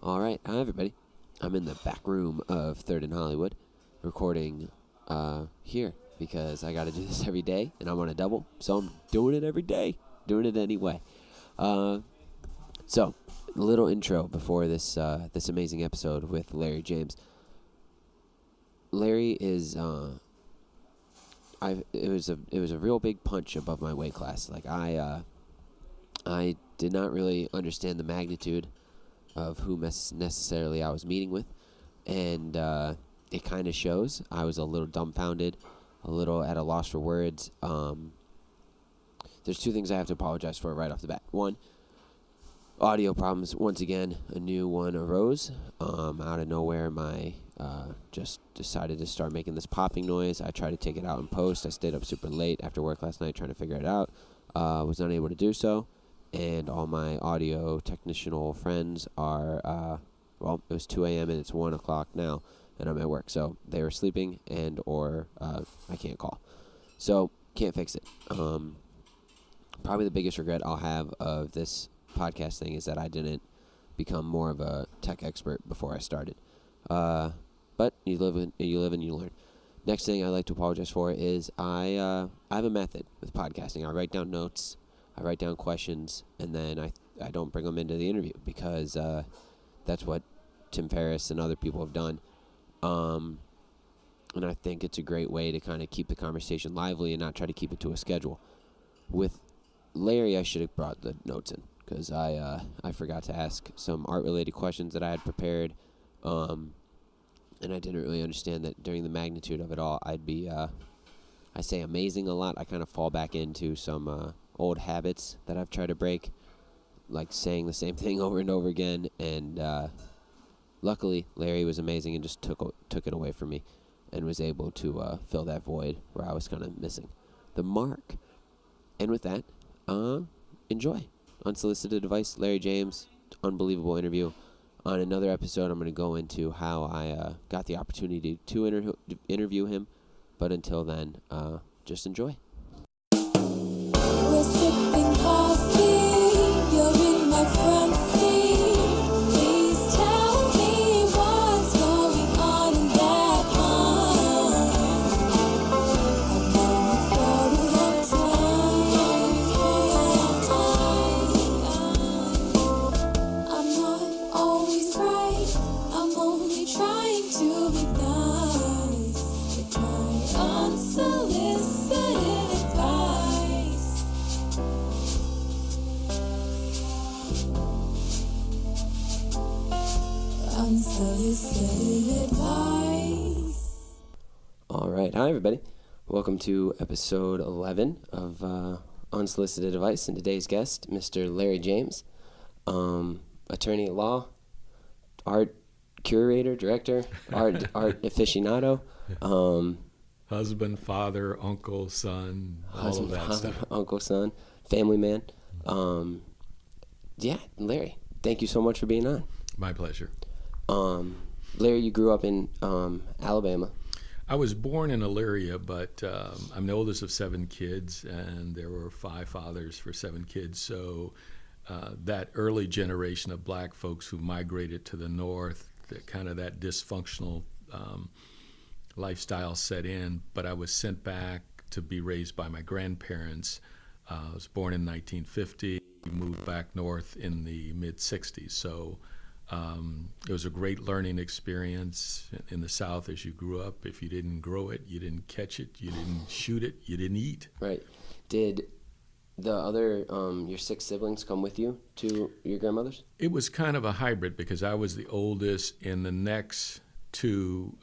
All right, hi everybody. I'm in the back room of 3rd and Hollywood, recording here because I got to do this every day, and I'm on a double, so I'm doing it every day, doing it anyway. So, a little intro before this amazing episode with Larry James. Larry is it was a real big punch above my weight class. Like I did not really understand the magnitude of who necessarily I was meeting with, and it kind of shows. I was a little dumbfounded, a little at a loss for words. There's two things I have to apologize for right off the bat. One, audio problems. Once again, a new one arose. Out of nowhere, my just decided to start making this popping noise. I tried to take it out in post. I stayed up super late after work last night trying to figure it out. Was unable to do so. And all my audio technicianal friends are, it was 2 a.m. and it's 1 o'clock now, and I'm at work. So they were sleeping or I can't call. So can't fix it. Probably the biggest regret I'll have of this podcast thing is that I didn't become more of a tech expert before I started. But you live and you learn. Next thing I'd like to apologize for is I have a method with podcasting. I write down notes. I write down questions, and then I don't bring them into the interview because that's what Tim Ferriss and other people have done. And I think it's a great way to kind of keep the conversation lively and not try to keep it to a schedule. With Larry, I should have brought the notes in because I forgot to ask some art-related questions that I had prepared, and I didn't really understand that during the magnitude of it all, I'd be, I say amazing a lot. I kind of fall back into some old habits that I've tried to break, like saying the same thing over and over again, and luckily Larry was amazing and just took it away from me and was able to fill that void where I was kind of missing the mark. And with that, enjoy Unsolicited Advice, Larry James. Unbelievable interview. On another episode, I'm going to go into how I got the opportunity to interview him, but until then, just enjoy. We're sipping coffee, you're in my front seat. Please tell me what's going on in that mind. I've known you for a long time. I'm not always right, I'm only trying to be nice. With my unsolicited advice. Unsolicited advice. All right. Hi, everybody. Welcome to episode 11 of Unsolicited Advice. And today's guest, Mr. Larry James, attorney at law, art curator, director, art aficionado. Husband, father, uncle, son, all of that stuff. Uncle, son, family man. Larry, thank you so much for being on. My pleasure. Larry, you grew up in Alabama. I was born in Elyria, but I'm the oldest of 7 kids, and there were 5 fathers for 7 kids. So that early generation of black folks who migrated to the north, that dysfunctional lifestyle set in, but I was sent back to be raised by my grandparents. I was born in 1950, moved back north in the mid-60s. So it was a great learning experience in the South as you grew up. If you didn't grow it, you didn't catch it, you didn't shoot it, you didn't eat. Right. Did the other, your 6 siblings come with you to your grandmother's? It was kind of a hybrid because I was the oldest, and the next 2,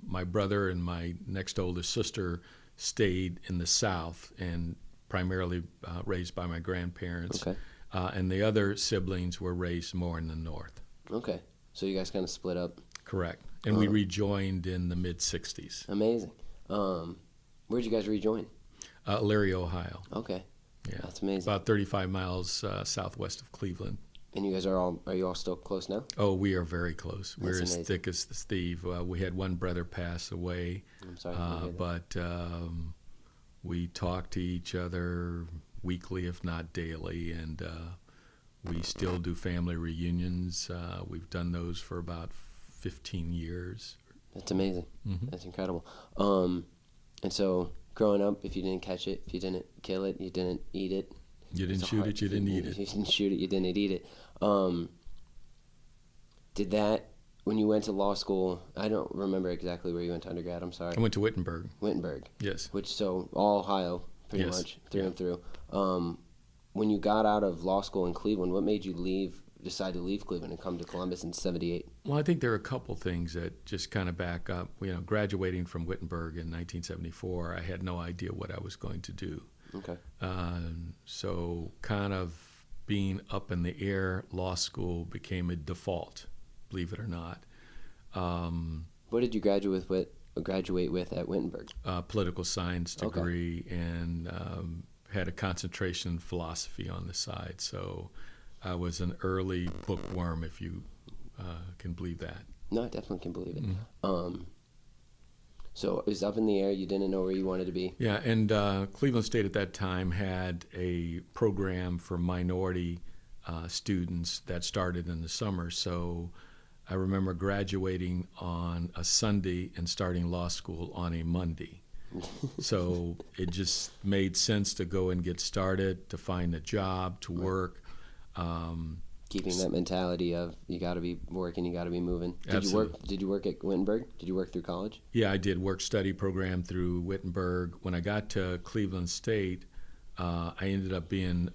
my brother and my next oldest sister stayed in the South and primarily raised by my grandparents. Okay. And the other siblings were raised more in the North. Okay. So you guys kind of split up. Correct. And we rejoined in the mid-60s. Amazing. Where'd you guys rejoin? Elyria, Ohio. Okay. Yeah. That's amazing. About 35 miles southwest of Cleveland. And you guys are you all still close now? Oh, we are very close. We're That's as thick as Steve. We had one brother pass away. I'm sorry to hear that. But we talk to each other weekly, if not daily, and We still do family reunions. We've done those for about 15 years. That's amazing. Mm-hmm. That's incredible. And so growing up, if you didn't catch it, if you didn't kill it, you didn't eat it. You didn't shoot it, you didn't eat it. You didn't shoot it, you didn't eat it. Did that, when you went to law school, I don't remember exactly where you went to undergrad, I'm sorry. I went to Wittenberg. Wittenberg. Yes. So all Ohio, pretty Yes. much, through Yeah. and through. When you got out of law school in Cleveland, what made you decide to leave Cleveland and come to Columbus in '78? Well, I think there are a couple things that just kind of back up. Graduating from Wittenberg in 1974, I had no idea what I was going to do. Okay. So kind of being up in the air, law school became a default, believe it or not. What did you graduate with at Wittenberg? Political science degree, and had a concentration in philosophy on the side. So I was an early bookworm, if you can believe that. No, I definitely can believe it. Mm-hmm. So it was up in the air. You didn't know where you wanted to be. Yeah, and Cleveland State at that time had a program for minority students that started in the summer. So I remember graduating on a Sunday and starting law school on a Monday. So it just made sense to go and get started, to find a job, to work. Keeping that mentality of you got to be working, you got to be moving. Absolutely. Did you work at Wittenberg? Did you work through college? Yeah, I did work-study program through Wittenberg. When I got to Cleveland State, I ended up being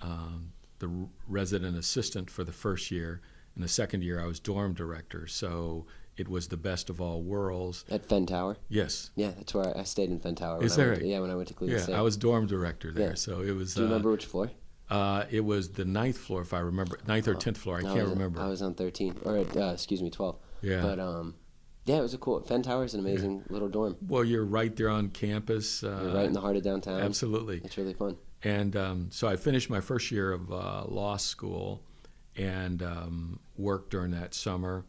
the resident assistant for the first year. In the second year, I was dorm director. So it was the best of all worlds. At Fenn Tower? Yes. Yeah, that's where I stayed in Fenn Tower. Is that right? Yeah, when I went to Cleveland State. I was dorm director there. Yeah. So it was. Do you remember which floor? It was the 9th floor, if I remember. 9th or 10th floor. I can't remember. I was on 13, or 12. Yeah. But yeah, it was a cool. Fenn Tower is an amazing little dorm. Well, you're right there on campus. You're right in the heart of downtown. Absolutely. It's really fun. And so I finished my first year of law school and worked during that summer.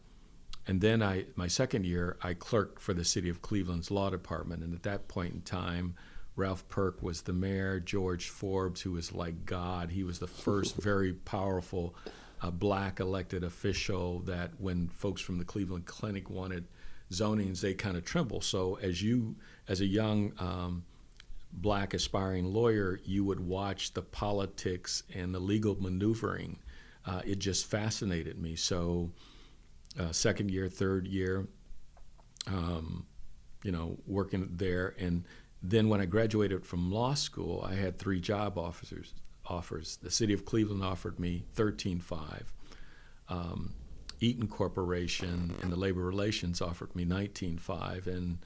And then my second year, I clerked for the city of Cleveland's law department. And at that point in time, Ralph Perk was the mayor. George Forbes, who was like God, he was the first very powerful black elected official that when folks from the Cleveland Clinic wanted zonings, they kind of tremble. So as a young black aspiring lawyer, you would watch the politics and the legal maneuvering. It just fascinated me. So second year, third year, working there. And then when I graduated from law school, I had 3 job offers. The city of Cleveland offered me $13,500. Eaton Corporation and the Labor Relations offered me $19,500, and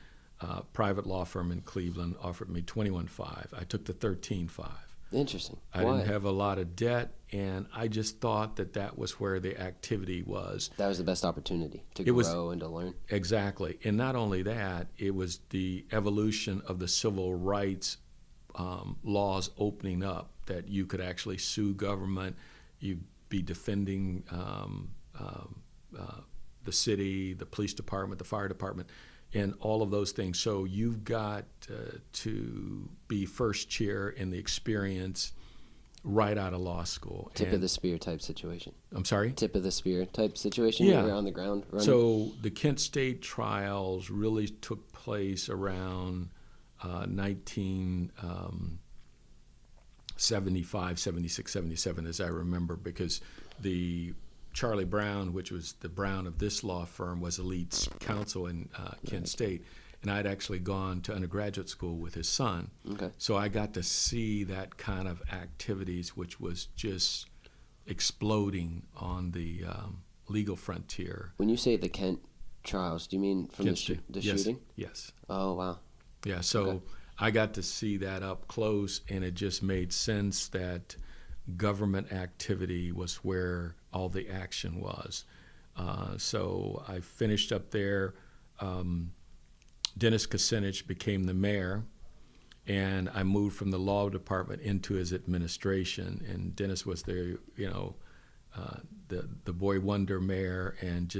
private law firm in Cleveland offered me $21,500. I took the $13,500. Interesting. I Why? didn't have a lot of debt, and I just thought that was where the activity was. That was the best opportunity to grow and to learn. Exactly. And not only that, it was the evolution of the civil rights laws opening up, that you could actually sue government, you'd be defending the city, the police department, the fire department, and all of those things. So you've got to be first chair in the experience right out of law school. Tip of the spear type situation. I'm sorry? Tip of the spear type situation. Yeah. You were on the ground running. So the Kent State trials really took place around 1975, 76, 77, as I remember, because the Charlie Brown, which was the Brown of this law firm, was the lead counsel in Kent State. And I'd actually gone to undergraduate school with his son. Okay. So I got to see that kind of activities, which was just exploding on the legal frontier. When you say the Kent trials, do you mean from Kent the State. Yes. shooting? Yes. Oh, wow. Yeah, so Okay. I got to see that up close, and it just made sense that government activity was where all the action was. So I finished up there. Dennis Kucinich became the mayor, and I moved from the law department into his administration. And Dennis was there, the boy wonder mayor, and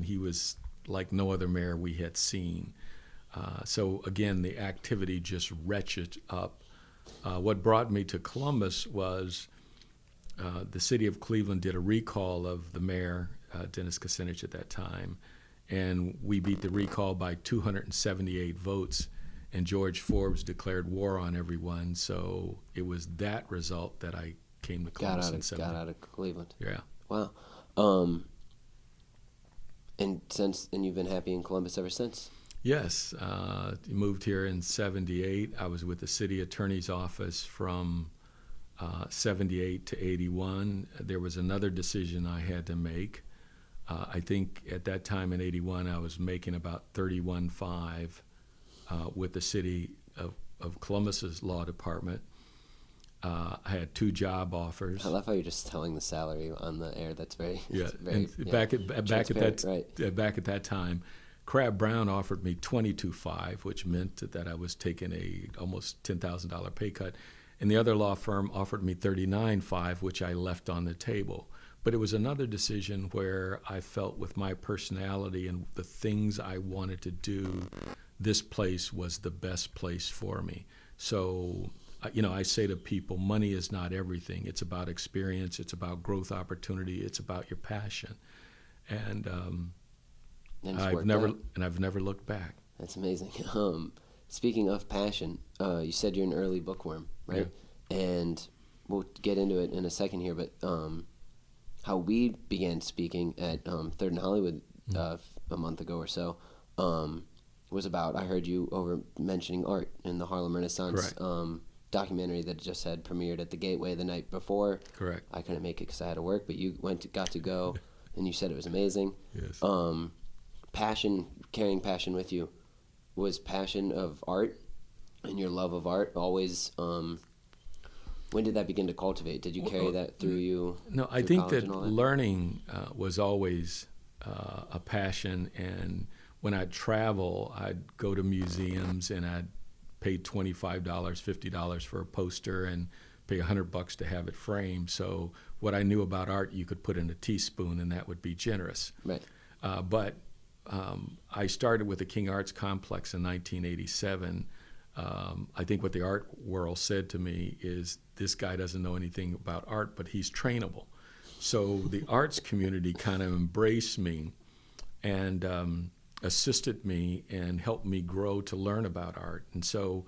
he was like no other mayor we had seen. So again, the activity just ratcheted up. What brought me to Columbus was the city of Cleveland did a recall of the mayor, Dennis Kucinich at that time, and we beat the recall by 278 votes, and George Forbes declared war on everyone. So it was that result that I came to Columbus in 70. Got out of Cleveland. Yeah. Wow. And you've been happy in Columbus ever since? Yes. Moved here in 78. I was with the city attorney's office from 78 to 81. There was another decision I had to make. I think at that time in 81, I was making about $31,500 with the city of Columbus's law department. I had 2 job offers. I love how you're just telling the salary on the air. That's very Back at that time, Crab Brown offered me $22,500, which meant that I was taking a almost $10,000 pay cut, and the other law firm offered me $39,500, which I left on the table. But it was another decision where I felt, with my personality and the things I wanted to do, this place was the best place for me. So, I say to people, money is not everything. It's about experience. It's about growth opportunity. It's about your passion. And I've never looked back. That's amazing. Speaking of passion, you said you're an early bookworm, right? Yeah. And we'll get into it in a second here, but how we began speaking at Third and Hollywood a month ago or so was about, I heard you over mentioning art in the Harlem Renaissance documentary that just had premiered at the Gateway the night before. Correct. I couldn't make it because I had to work, but you got to go, and you said it was amazing. Yes. Passion, carrying passion with you, was passion of art and your love of art always, when did that begin to cultivate? Did you carry that through you? No, I think that learning was always a passion, and when I'd travel, I'd go to museums and I'd pay $25, $50 for a poster and pay $100 to have it framed. So what I knew about art, you could put in a teaspoon, and that would be generous. Right. But I started with the King Arts Complex in 1987. I think what the art world said to me is, this guy doesn't know anything about art, but he's trainable. So the arts community kind of embraced me and assisted me and helped me grow to learn about art. And so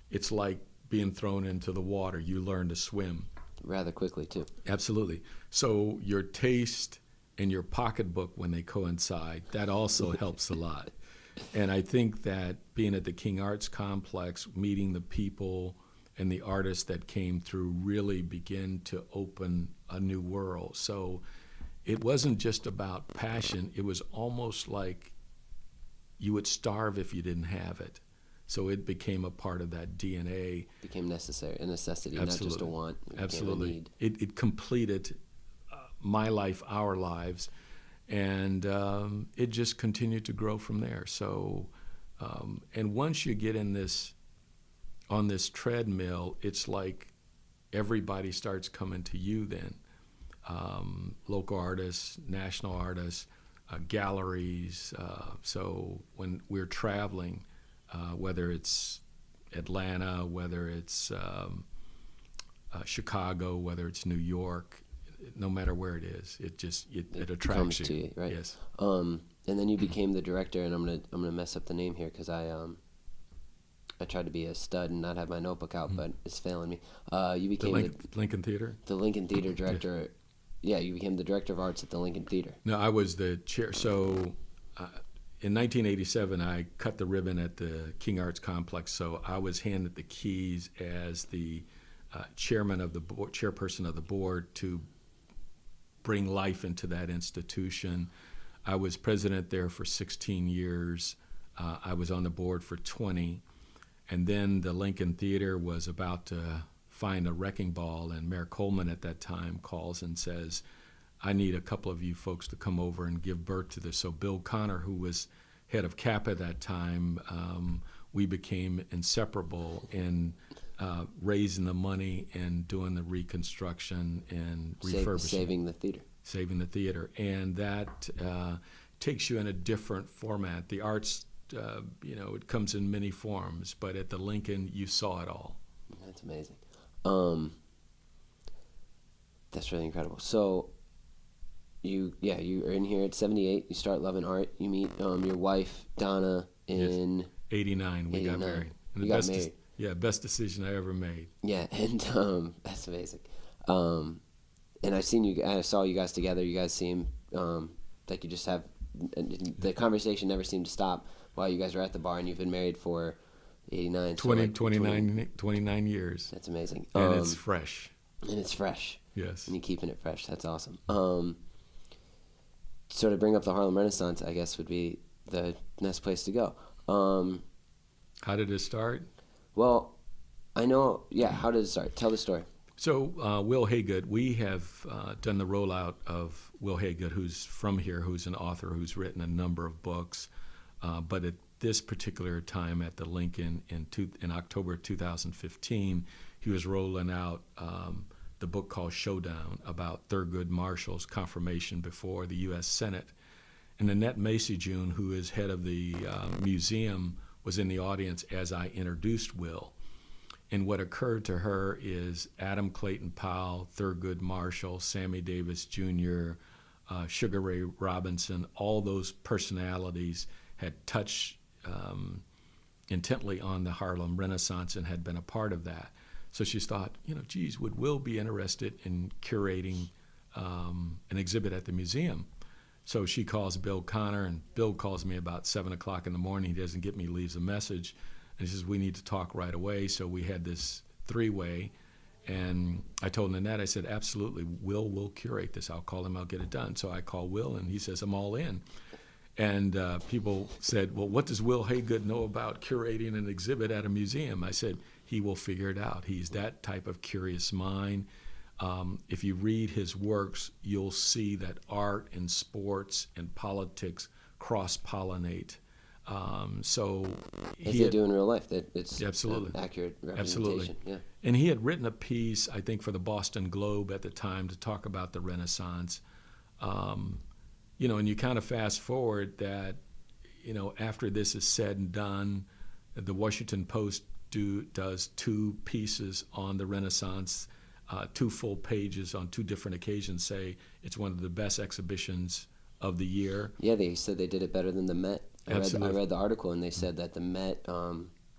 it's like being thrown into the water. You learn to swim. Rather quickly, too. Absolutely. So your taste and your pocketbook, when they coincide, that also helps a lot. And I think that being at the King Arts Complex, meeting the people and the artists that came through really began to open a new world. So it wasn't just about passion. It was almost like you would starve if you didn't have it. So it became a part of that DNA. Became necessary, a necessity, Absolutely. Not just a want. It Absolutely. became a need. It completed my life, our lives, and it just continued to grow from there. So, and once you get on this treadmill, it's like everybody starts coming to you then. Local artists, national artists, galleries. So when we're traveling, whether it's Atlanta, whether it's Chicago, whether it's New York, no matter where it is, it attracts you. To you, right? Yes. And then you became the director, and I'm gonna mess up the name here because I tried to be a stud and not have my notebook out, but it's failing me. You became the Lincoln Theater. The Lincoln Theater director. Yeah, you became the director of arts at the Lincoln Theater. No, I was the chair. So in 1987, I cut the ribbon at the King Arts Complex. So I was handed the keys as the chairman of the board, chairperson of the board, to bring life into that institution. I was president there for 16 years. I was on the board for 20. And then the Lincoln Theater was about to find a wrecking ball, and Mayor Coleman at that time calls and says, I need a couple of you folks to come over and give birth to this. So Bill Connor, who was head of CAP at that time, we became inseparable in raising the money and doing the reconstruction and refurbishing. Saving the theater. And that takes you in a different format. The arts, it comes in many forms, but at the Lincoln, you saw it all. That's amazing. That's really incredible. So you are in here at 78. You start loving art. You meet your wife Donna in 89. We got 89. married. And You the got best married. best decision I ever made. Yeah, and that's amazing. And I saw you guys together. You guys seem like you just have the conversation never seemed to stop while you guys were at the bar, and you've been married for 89. 29 years. That's amazing. And it's fresh. And it's fresh. Yes. And you're keeping it fresh. That's awesome. So to bring up the Harlem Renaissance, I guess would be the next place to go. How did it start? Well, I know. Yeah. How did it start? Tell the story. So Will Haygood, we have done the rollout of Will Haygood, who's from here, who's an author, who's written a number of books. But at this particular time at the Lincoln in October 2015, he was rolling out the book called Showdown about Thurgood Marshall's confirmation before the U.S. Senate. And Annette Macy June, who is head of the museum, was in the audience as I introduced Will. And what occurred to her is Adam Clayton Powell, Thurgood Marshall, Sammy Davis Jr., Sugar Ray Robinson, all those personalities had touched intently on the Harlem Renaissance and had been a part of that. So she thought, geez, would Will be interested in curating an exhibit at the museum? So she calls Bill Connor, and Bill calls me about 7 o'clock in the morning. He doesn't get me, leaves a message. And he says, we need to talk right away. So we had this three-way. And I told Nanette, I said, absolutely, Will curate this. I'll call him, I'll get it done. So I call Will, and he says, I'm all in. And people said, well, what does Will Haygood know about curating an exhibit at a museum? I said, he will figure it out. He's that type of curious mind. If you read his works, you'll see that art and sports and politics cross-pollinate. So as they do in real life, that it's absolutely an accurate representation. Absolutely. Yeah. And he had written a piece, I think, for the Boston Globe at the time to talk about the Renaissance. And you kind of fast forward that, after this is said and done, the Washington Post does two pieces on the Renaissance, 2 full pages on 2 different occasions, say it's one of the best exhibitions of the year. Yeah, they said they did it better than the Met. I read the article, and they said that the Met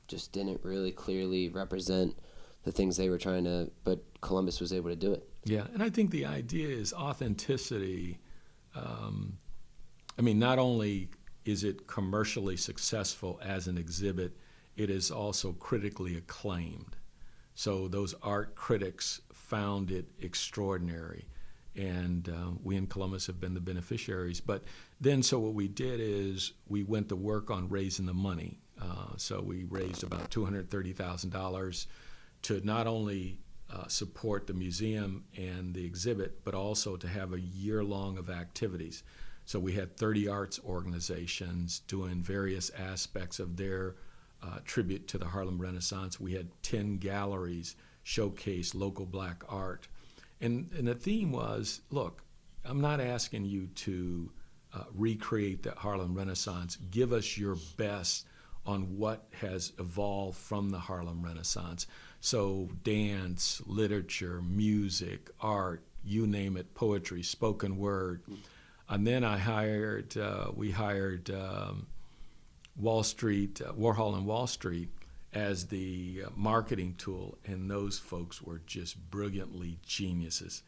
just didn't really clearly represent the things they were trying to, but Columbus was able to do it. Yeah, and I think the idea is authenticity. Not only is it commercially successful as an exhibit, it is also critically acclaimed. So those art critics found it extraordinary. And we in Columbus have been the beneficiaries. But then, so what we did is we went to work on raising the money. So we raised about $230,000 to not only support the museum and the exhibit, but also to have a year-long of activities. So we had 30 arts organizations doing various aspects of their tribute to the Harlem Renaissance. We had 10 galleries showcase local black art. And the theme was, look, I'm not asking you to recreate the Harlem Renaissance. Give us your best on what has evolved from the Harlem Renaissance. So dance, literature, music, art, you name it, poetry, spoken word. And then we hired Warhol and Wall Street as the marketing tool, and those folks were just brilliantly geniuses.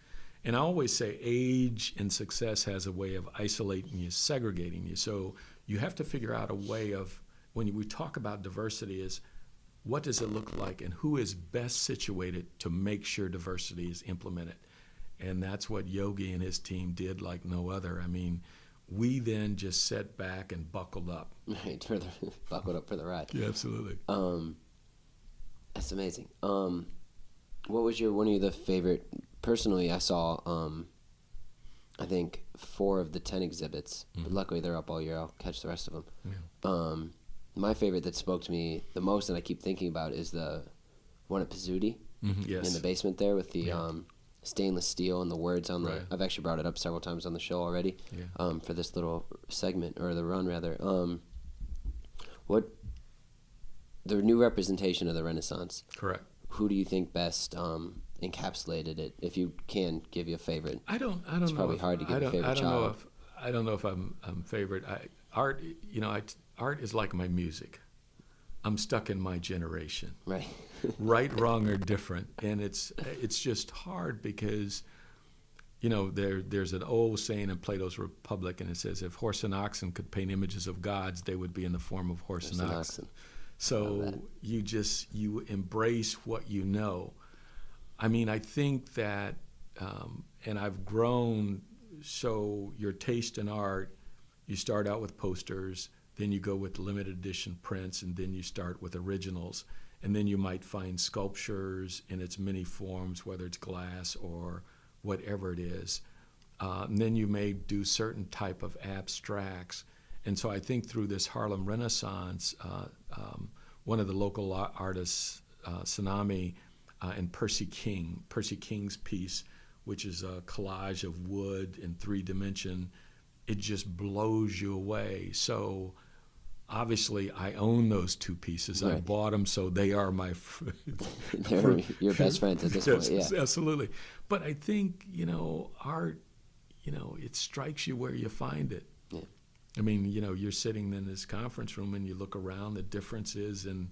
And I always say age and success has a way of isolating you, segregating you. So you have to figure out a way of, when we talk about diversity, is what does it look like and who is best situated to make sure diversity is implemented? And that's what Yogi and his team did like no other. We then just sat back and buckled up. Right, buckled up for the ride. Yeah, absolutely. That's amazing. What was one of the favorite? Personally, I saw, I think 4 of the 10 exhibits. Mm-hmm. But luckily, they're up all year. I'll catch the rest of them. Yeah. My favorite that spoke to me the most, and I keep thinking about, is the one at Pizzuti. Mm-hmm. Yes. In the basement there with the stainless steel and the words on the. Right. I've actually brought it up several times on the show already. Yeah. For this little segment, or the run rather. What the new representation of the Renaissance? Correct. Who do you think best encapsulated it. If you can give you a favorite. I don't know. It's probably hard to give a favorite child. I don't know if I'm favorite. Art, art is like my music. I'm stuck in my generation. Right. Right, wrong, or different, and it's just hard because, there's an old saying in Plato's Republic, and it says, if horse and oxen could paint images of gods, they would be in the form of horse and oxen. So you embrace what you know. I mean, I think that, and I've grown. So your taste in art, you start out with posters, then you go with limited edition prints, and then you start with originals. And then you might find sculptures in its many forms, whether it's glass or whatever it is. And then you may do certain type of abstracts. And so I think through this Harlem Renaissance, one of the local artists, Tsunami, and Percy King's piece, which is a collage of wood in 3 dimension, it just blows you away. So obviously I own those 2 pieces. Right. I bought them, so they are my they're your best friends at this point. Yeah, absolutely. But I think, art, it strikes you where you find it. Yeah. I mean, you're sitting in this conference room and you look around, the differences, and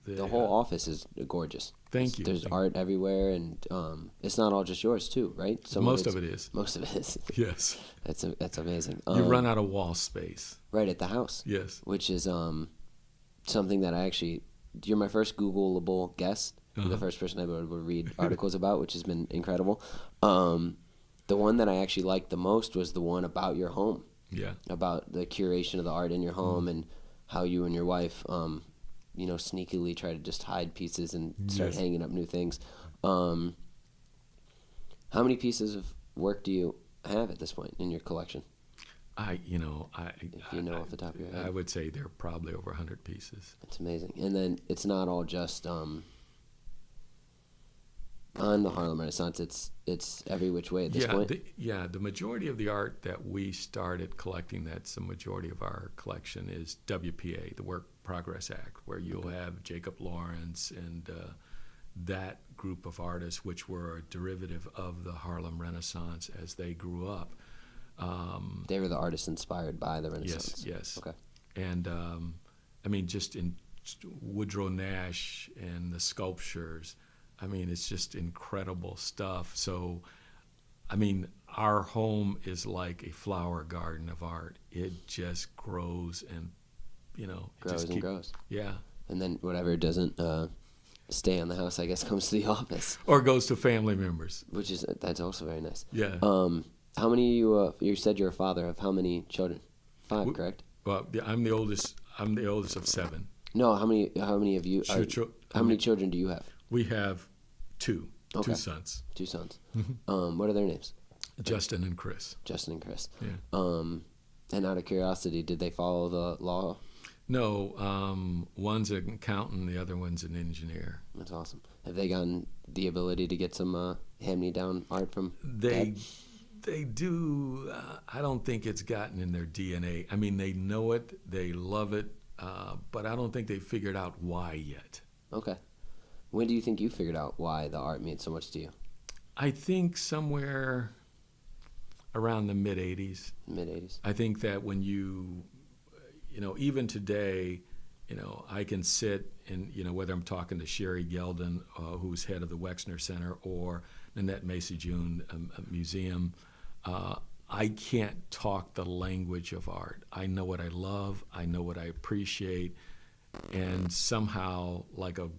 the whole office is gorgeous. Thank you. There's art everywhere, and it's not all just yours too, right? Most of it is. Most of it is. Yes. That's amazing. You run out of wall space. Right at the house. Yes. Which is something that you're my first Googleable guest. You're the first person I've been able to read articles about, which has been incredible. The one that I actually liked the most was the one about your home. Yeah. About the curation of the art in your home and how you and your wife sneakily try to just hide pieces and start hanging up new things. How many pieces of work do you have at this point in your collection? If you know off the top of your head. I would say there are probably over 100 pieces. That's amazing. And then it's not all just on the Harlem Renaissance. It's every which way at this point. The majority of the art that we started collecting, that's the majority of our collection, is WPA, the Work Progress Act, where you'll have Jacob Lawrence and that group of artists, which were a derivative of the Harlem Renaissance as they grew up. They were the artists inspired by the Renaissance. Yes. Okay. And just in Woodrow Nash and the sculptures, it's just incredible stuff. So, our home is like a flower garden of art. It just grows and, grows. Yeah. And then whatever doesn't stay on the house, I guess, comes to the office. Or goes to family members. That's also very nice. Yeah. How many you said you're a father of how many children? 5, correct? Well, I'm the oldest of 7. No, how many of you how many children do you have? We have 2 sons. 2 sons. What are their names? Justin and Chris. Justin and Chris. Yeah. And out of curiosity, did they follow the law? No, one's an accountant, the other one's an engineer. That's awesome. Have they gotten the ability to get some hand-me-down art from Dad? They do. I don't think it's gotten in their DNA. They know it, they love it, but I don't think they figured out why yet. Okay. When do you think you figured out why the art meant so much to you? I think somewhere around the mid-'80s. Mid-'80s. I think that when even today, I can sit and, whether I'm talking to Sherry Geldon, who's head of the Wexner Center, or Nanette Macy-June Museum, I can't talk the language of art. I know what I love, I know what I appreciate, and somehow, like a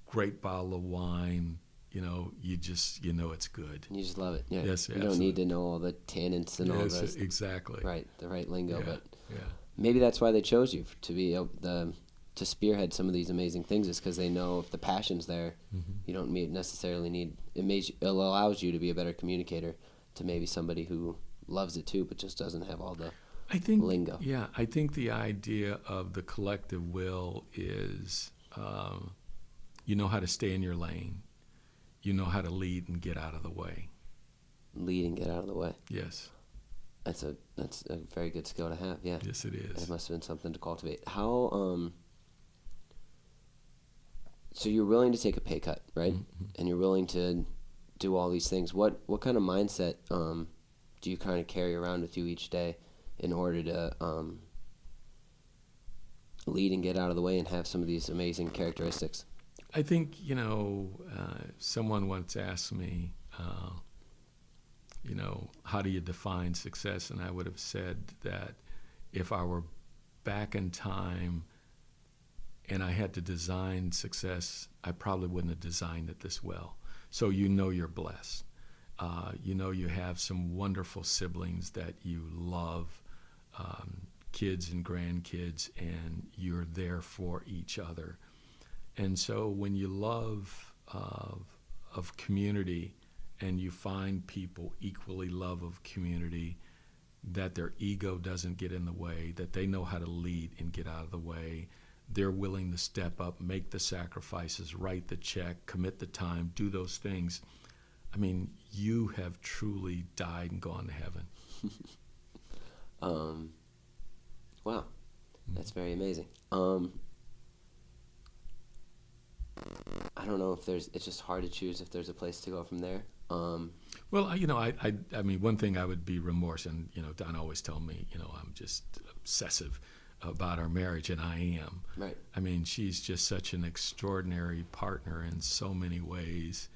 great bottle of wine, you just, it's good. You just love it. Yeah. Yes, you don't need to know all the tannins and all this. Exactly. Right, the right lingo. Yeah, but yeah. Maybe that's why they chose you to be to spearhead some of these amazing things, is because they know if the passion's there, you don't necessarily need it. Allows you to be a better communicator to maybe somebody who loves it too, but just doesn't have all the lingo. Yeah, I think the idea of the collective will is you know how to stay in your lane. You know how to lead and get out of the way. Lead and get out of the way. Yes. That's a very good skill to have. Yeah. Yes, it is. It must have been something to cultivate. How So you're willing to take a pay cut, right? Mm-hmm. And you're willing to do all these things. What kind of mindset do you kind of carry around with you each day in order to lead and get out of the way and have some of these amazing characteristics? I think, someone once asked me, how do you define success? And I would have said that if I were back in time and I had to design success, I probably wouldn't have designed it this well. So you're blessed. You have some wonderful siblings that you love, kids and grandkids, and you're there for each other. And so when you love of community and you find people equally love of community, that their ego doesn't get in the way, that they know how to lead and get out of the way, they're willing to step up, make the sacrifices, write the check, commit the time, do those things. I mean, you have truly died and gone to heaven. Wow, that's very amazing. I don't know if it's just hard to choose if there's a place to go from there. Well, I mean, one thing I would be remorse, and, Don always tell me, I'm just obsessive about our marriage, and I am. Right. I mean, she's just such an extraordinary partner in so many ways.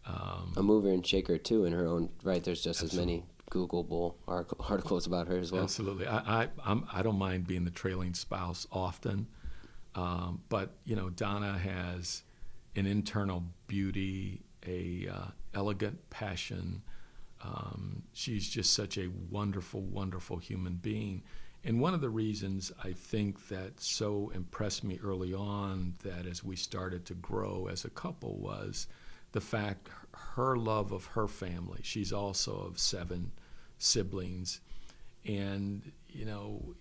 A mover and shaker, too, in her own right. There's just Absolutely. as many Googleable articles about her as well. Absolutely. I don't mind being the trailing spouse often, but Donna has an internal beauty, a elegant passion. She's just such a wonderful, wonderful human being. And one of the reasons I think that so impressed me early on, that as we started to grow as a couple, was the fact her love of her family. She's also of 7 siblings. And,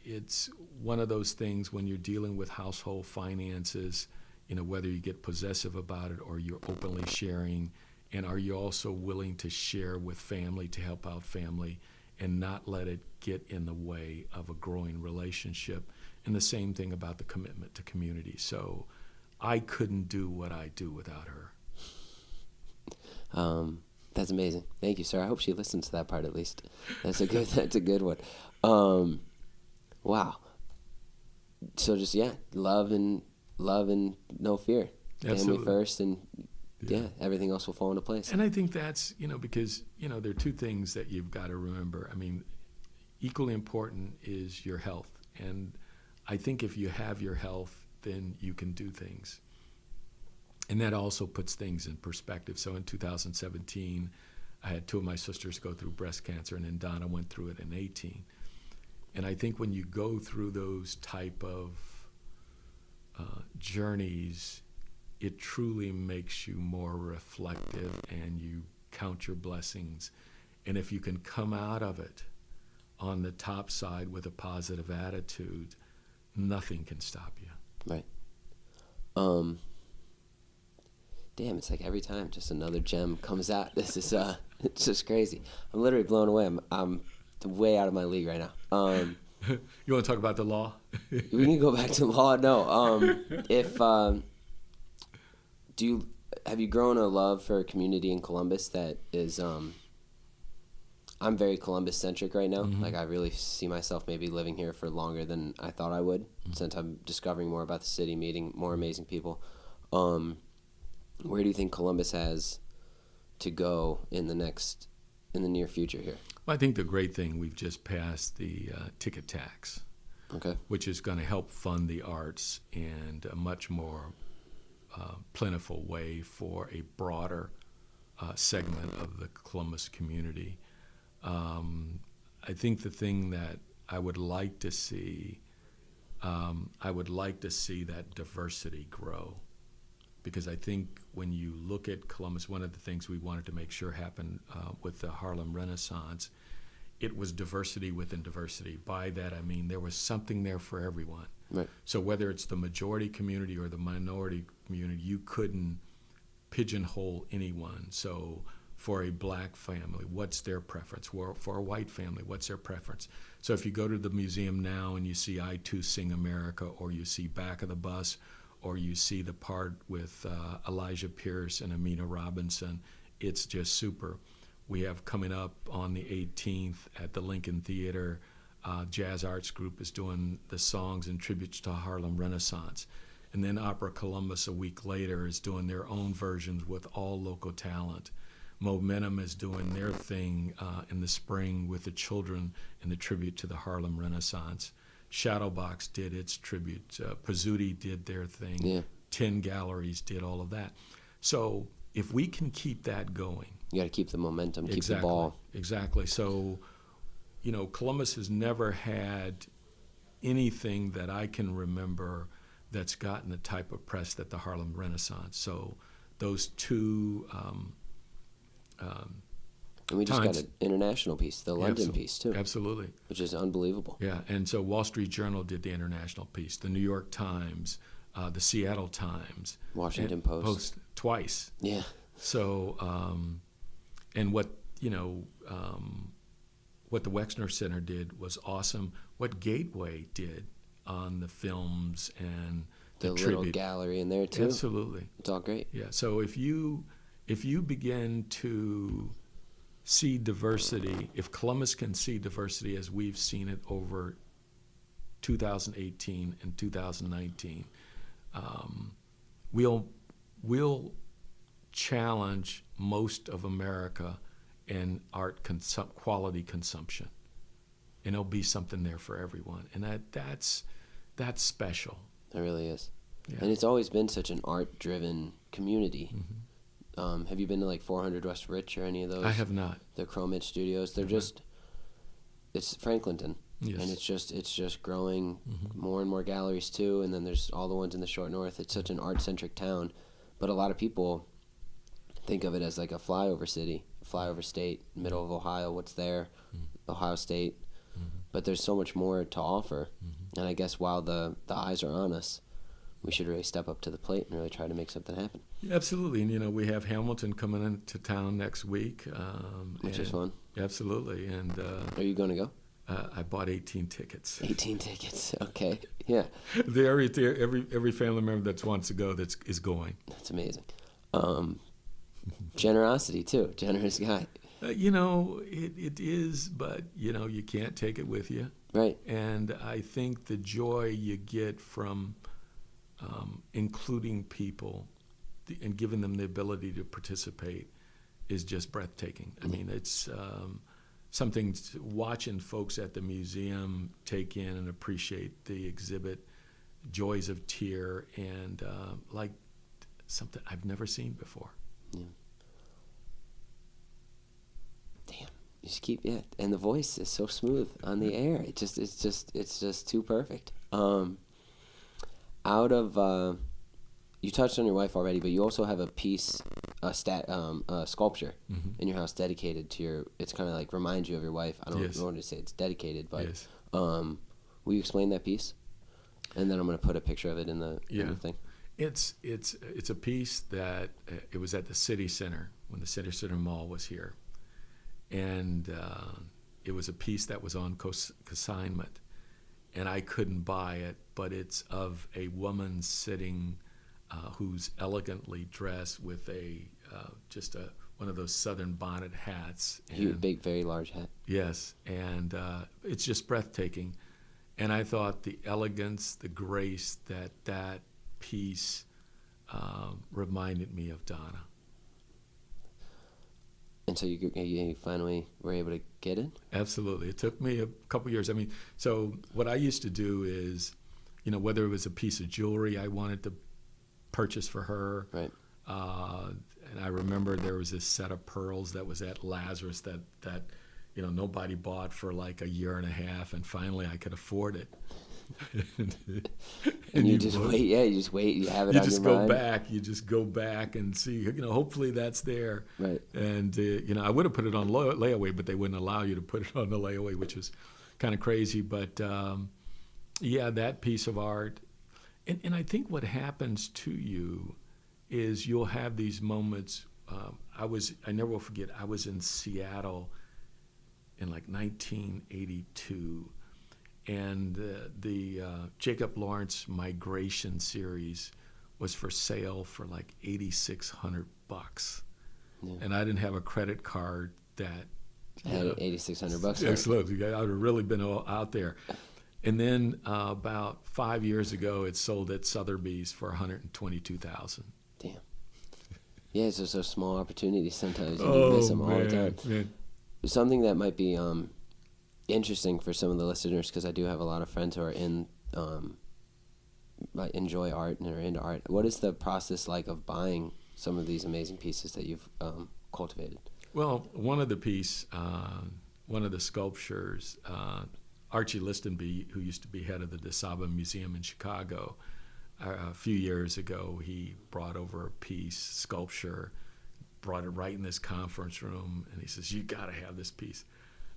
it's one of those things when you're dealing with household finances, whether you get possessive about it or you're openly sharing, and are you also willing to share with family to help out family and not let it get in the way of a growing relationship? And the same thing about the commitment to community. So I couldn't do what I do without her. That's amazing. Thank you, sir. I hope she listens to that part at least. That's a good one. Wow. So just love and no fear. Absolutely. Family first, and everything else will fall into place. And I think that's, because, there are 2 things that you've got to remember. I mean, equally important is your health. And I think if you have your health, then you can do things. And that also puts things in perspective. So in 2017, I had 2 of my sisters go through breast cancer, and then Donna went through it in 2018. And I think when you go through those type of journeys, it truly makes you more reflective, and you count your blessings. And if you can come out of it on the top side with a positive attitude, nothing can stop you. Right. Damn, it's like every time just another gem comes out. This is it's just crazy. I'm literally blown away. I'm way out of my league right now. You want to talk about the law? We can go back to law. No. Have you grown a love for a community in Columbus that is I'm very Columbus centric right now. Mm-hmm. Like, I really see myself maybe living here for longer than I thought I would, since I'm discovering more about the city, meeting more amazing people. Where do you think Columbus has to go in the near future here? Well, I think the great thing, we've just passed the ticket tax, Okay. which is going to help fund the arts in a much more plentiful way for a broader segment of the Columbus community. I think the thing that I would like to see, that diversity grow. Because I think when you look at Columbus, one of the things we wanted to make sure happened with the Harlem Renaissance, it was diversity within diversity. By that I mean there was something there for everyone. Right. So whether it's the majority community or the minority community, you couldn't pigeonhole anyone. So for a black family, what's their preference? For a white family, what's their preference? So if you go to the museum now and you see I Too Sing America, or you see Back of the Bus, or you see the part with Elijah Pierce and Amina Robinson. It's just super. We have coming up on the 18th at the Lincoln Theater, Jazz Arts Group is doing the songs and tributes to Harlem Renaissance. And then Opera Columbus a week later is doing their own versions with all local talent. Momentum is doing their thing in the spring with the children in the tribute to the Harlem Renaissance. Shadowbox did its tribute. Pizzuti did their thing. Yeah. 10 galleries did all of that. So if we can keep that going. You got to keep the momentum, keep Exactly, the ball. Exactly. So, Columbus has never had anything that I can remember that's gotten the type of press that the Harlem Renaissance. So those two And we just times, got an international piece, the London piece, too. Absolutely. Which is unbelievable. Yeah, and so Wall Street Journal did the international piece, the New York Times, the Seattle Times. Washington Post. Twice. Yeah. So, and what the Wexner Center did was awesome. What Gateway did on the films and The the little tribute. gallery in there, too. Absolutely. It's all great. Yeah. So if you begin to see diversity, if Columbus can see diversity as we've seen it over 2018 and 2019, we'll challenge most of America in art quality consumption, and there'll be something there for everyone, and that's special. It really is. Yeah. And it's always been such an art-driven community. Mm-hmm. Have you been to like 400 West Rich or any of those? I have not. The Chrome Itch Studios. They're just, it's Franklinton. Yes. And it's just growing, Mm-hmm. more and more galleries too. And then there's all the ones in the short north. It's such an art-centric town. But a lot of people think of it as like a flyover city, flyover state, middle of Ohio, what's there, Ohio State. But there's so much more to offer. And I guess while the eyes are on us, we should really step up to the plate and really try to make something happen. Absolutely, and we have Hamilton coming into town next week, Which is fun. Absolutely, and Are you going to go? I bought 18 tickets. 18 tickets. Okay. Yeah. Every family member that wants to go is going. That's amazing. Generosity too. Generous guy. It is, but you can't take it with you. Right. And I think the joy you get from including people and giving them the ability to participate is just breathtaking. I mean, it's something watching folks at the museum take in and appreciate the exhibit, Joys of Tear, and like something I've never seen before. Yeah. Damn. You just keep and the voice is so smooth on the air. It's just too perfect. Out of you touched on your wife already, but you also have a piece, a sculpture in your house dedicated to your. It's kind of like reminds you of your wife. I don't want to say it's dedicated, but Yes. will you explain that piece? And then I'm going to put a picture of it in the thing. It's a piece that it was at the City Center when the City Center Mall was here, and it was a piece that was on consignment, and I couldn't buy it, but it's of a woman sitting who's elegantly dressed with one of those southern bonnet hats. Big, very large hat. Yes, and it's just breathtaking. And I thought the elegance, the grace that piece reminded me of Donna. And so you finally were able to get it? Absolutely. It took me a couple years. I mean, so what I used to do is, whether it was a piece of jewelry I wanted to purchase for her. Right. And I remember there was this set of pearls that was at Lazarus that nobody bought for like a year and a half, and finally I could afford it. and you just wait. Yeah, you just wait. You have it on your mind. You just go back and see. Hopefully that's there. Right. And I would have put it on layaway, but they wouldn't allow you to put it on the layaway, which was kind of crazy. But that piece of art, and I think what happens to you is you'll have these moments. I never will forget. I was in Seattle in like 1982. And the Jacob Lawrence Migration series was for sale for like $8,600, Yeah. and I didn't have a credit card that Had $8,600. Absolutely, I would have really been out there. And then about 5 years ago, it sold at Sotheby's for $122,000. Damn. Yeah, it's just those small opportunities. Sometimes you miss them all the time. Man. Something that might be interesting for some of the listeners, because I do have a lot of friends who are like enjoy art and are into art. What is the process like of buying some of these amazing pieces that you've cultivated? Well, one of the sculptures, Archie Listenby, who used to be head of the DeSaba Museum in Chicago, a few years ago, he brought over a piece, sculpture, brought it right in this conference room, and he says, "You got to have this piece."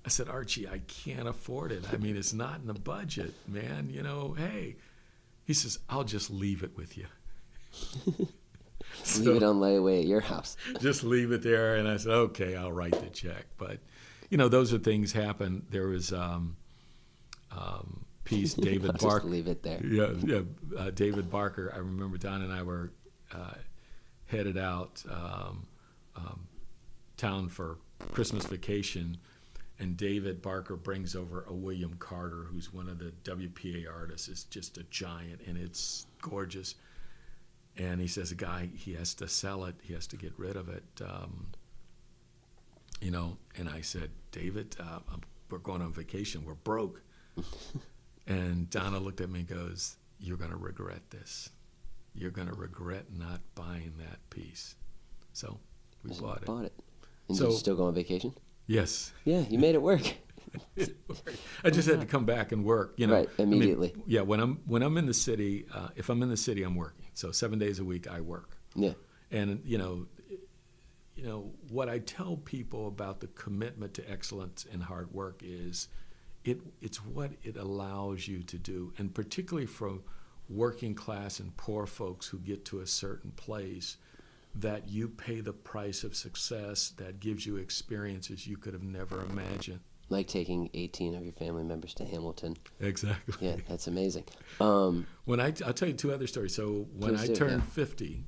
I said, "Archie, I can't afford it. I mean, it's not in the budget, man. Hey." He says, "I'll just leave it with you." Leave it on layaway at your house. Just leave it there. And I said, "Okay, I'll write the check." But, those are things happen. There was piece, David Just Barker. leave it there. David Barker. I remember Don and I were headed out town for Christmas vacation, and David Barker brings over a William Carter, who's one of the WPA artists. It's just a giant, and it's gorgeous. And he says, a guy, he has to sell it. He has to get rid of it. And I said, "David, we're going on vacation. We're broke." And Donna looked at me and goes, "You're going to regret this. You're going to regret not buying that piece." So we bought it. And So- did you still go on vacation? Yes. Yeah, you made it work. I just had to come back and work, Right, immediately. When I'm in the city, if I'm in the city, I'm working. So 7 days a week I work. Yeah. And what I tell people about the commitment to excellence and hard work is it's what it allows you to do. And particularly for working class and poor folks who get to a certain place, that you pay the price of success that gives you experiences you could have never imagined. Like taking 18 of your family members to Hamilton. Exactly. Yeah, that's amazing. I'll tell you two other stories. So when Please I do, turned yeah. 50,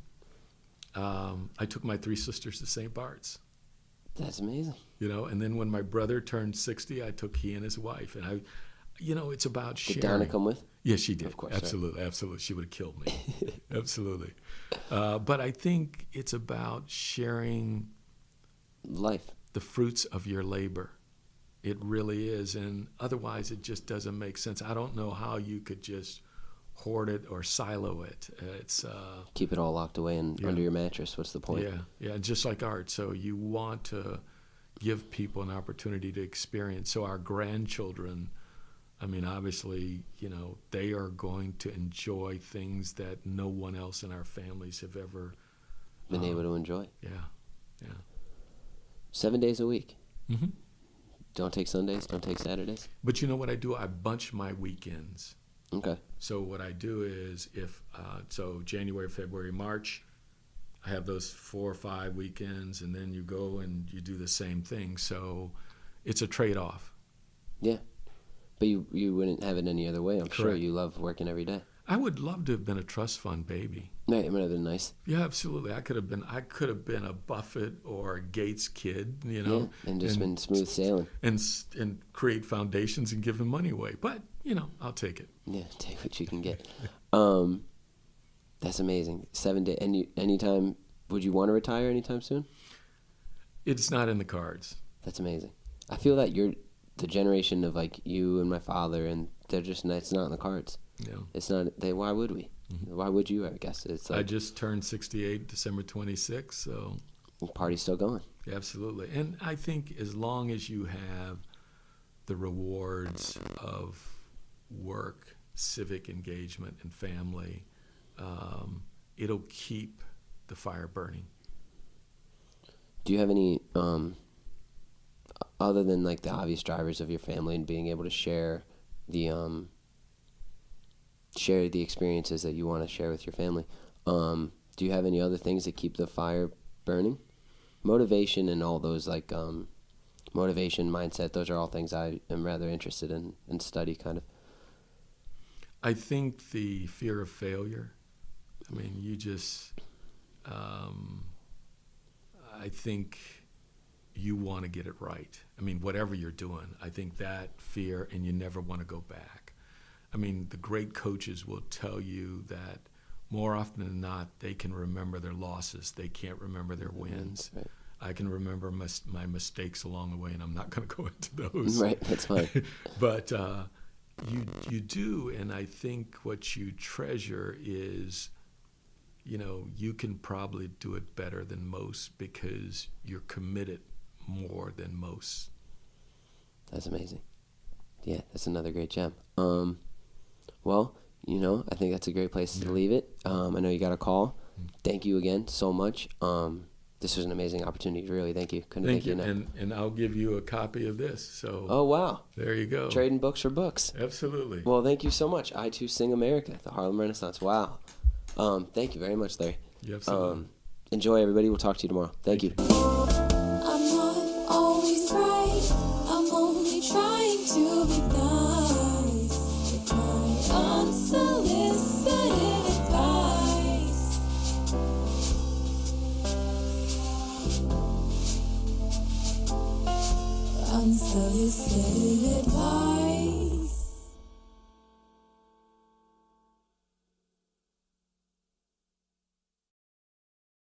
I took my three sisters to St. Bart's. That's amazing. And then when my brother turned 60, I took he and his wife. And it's about sharing. Did Donna come with? Yes, she did. Of course, Absolutely, absolutely. She would have killed me. Absolutely. But I think it's about sharing Life. the fruits of your labor. It really is. And otherwise, it just doesn't make sense. I don't know how you could just hoard it or silo it. It's Keep it all locked away under your mattress. What's the point? Yeah, just like art. So you want to give people an opportunity to experience. So our grandchildren, obviously, they are going to enjoy things that no one else in our families have ever Been able to enjoy. Yeah. 7 days a week. Mm-hmm. Don't take Sundays. Don't take Saturdays. But you know what I do? I bunch my weekends. Okay. So what I do is so January, February, March, I have those 4 or 5 weekends, and then you go and you do the same thing. So it's a trade-off. Yeah. But you wouldn't have it any other way. I'm sure Correct. you love working every day. I would love to have been a trust fund baby. Right, it would have been nice. Yeah, absolutely. I could have been a Buffett or a Gates kid, Yeah, and just been smooth sailing. and create foundations and give them money away. But I'll take it. Yeah, take what you can get. That's amazing. 7 days. And anytime, would you want to retire anytime soon? It's not in the cards. That's amazing. I feel that you're the generation of like you and my father, and they're just it's not in the cards. Yeah. It's not. Why would we? Mm-hmm. Why would you? I guess it's I like just turned 68 December 26th, so the party's still going. absolutely. And I think as long as you have the rewards of work, civic engagement, and family, it'll keep the fire burning. Do you have any other than like the obvious drivers of your family and being able to share the experiences that you want to share with your family? Do you have any other things that keep the fire burning? Motivation and all those like motivation, mindset, those are all things I am rather interested in and study kind of. I think the fear of failure I mean, you just, I think you want to get it right. I mean, whatever you're doing, I think that fear, and you never want to go back. I mean, the great coaches will tell you that more often than not, they can remember their losses. They can't remember their wins. Right. I can remember my mistakes along the way, and I'm not going to go into those. Right, that's fine. But you do, and I think what you treasure is, you can probably do it better than most because you're committed more than most. That's amazing. Yeah, that's another great gem. Well, I think that's a great place to leave it. I know you got a call. Thank you again so much. This was an amazing opportunity. Really, thank you. Couldn't thank you enough. And I'll give you a copy of this. So. Oh, wow. There you go. Trading books for books. Absolutely. Well, thank you so much. I Too Sing America, the Harlem Renaissance. Wow. Thank you very much, Larry. Absolutely. Enjoy, everybody. We'll talk to you tomorrow. Thank you. I'm not always right. I'm only trying to be nice with my unsolicited advice. Unsolicited advice.